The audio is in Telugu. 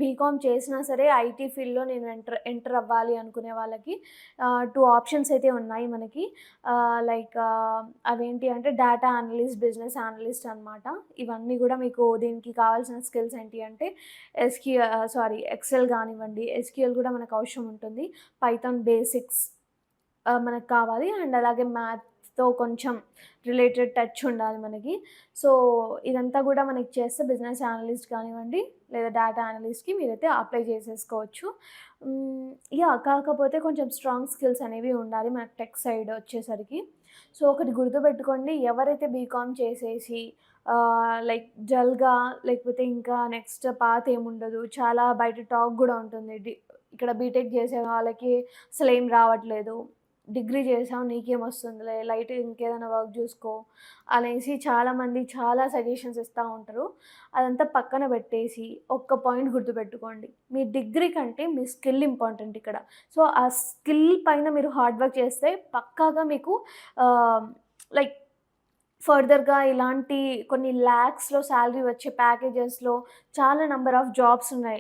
బీకామ్ చేసినా సరే ఐటీ ఫీల్డ్‌లో నేను ఎంటర్ అవ్వాలి అనుకునే వాళ్ళకి 2 ఆప్షన్స్ అయితే ఉన్నాయి మనకి. అవేంటి అంటే డేటా అనలిస్ట్, బిజినెస్ అనలిస్ట్ అనమాట. ఇవన్నీ గూడా మీకు దీనికి కావాల్సిన స్కిల్స్ ఏంటి అంటే ఎక్సెల్ గానివ్వండి, ఎస్‌క్యూఎల్ గూడా మనకు అవసరం ఉంటుంది. పైథాన్ బేసిక్స్ మనకు కావాలి. అండ్ అలాగే మ్యాథ్స్‌తో కొంచెం రిలేటెడ్ టచ్ ఉండాలి మనకి. సో, ఇదంతా గూడా మనకి చేస్తే బిజినెస్ అనలిస్ట్ కానివ్వండి, లేదా డేటా అనలిస్ట్‌కి మీరైతే అప్లై చేసేసుకోవచ్చు. హ్మ్. కాకపోతే కొంచెం స్ట్రాంగ్ స్కిల్స్ అనేవి ఉండాలి మనకు టెక్ సైడ్ వచ్చేసరికి. సో, ఒకటి గుర్తుపెట్టుకోండి, ఎవరైతే బీకామ్ చేసేసి జల్‌గా లేకపోతే ఇంకా నెక్స్ట్ పాత్ ఏముండదు. చాలా బయట టాక్ గూడా ఉంటుంది. ఇక్కడ బీటెక్ చేసే వాళ్ళకి అసలేం రావట్లేదు. డిగ్రీ చేసావు నీకేమొస్తుందిలే, లైట్‌గా ఇంకేదైనా వర్క్ జూసుకో అనేసి చాలామంది చాలా సజెషన్స్ ఇస్తా ఉంటారు. అదంతా పక్కన పెట్టేసి ఒక్క పాయింట్ గుర్తుపెట్టుకోండి. మీ డిగ్రీ కంటే మీ స్కిల్ ఇంపార్టెంట్ ఇక్కడ. సో, ఆ స్కిల్ పైన మీరు హార్డ్ వర్క్ చేస్తే పక్కాగా మీకు ఆహ్, లైక్ ఫర్దర్‌గా ఇలాంటి కొన్ని లాక్స్‌లో సాలరీ వచ్చే ప్యాకేజెస్‌లో చాలా నంబర్ ఆఫ్ జాబ్స్ ఉన్నాయి.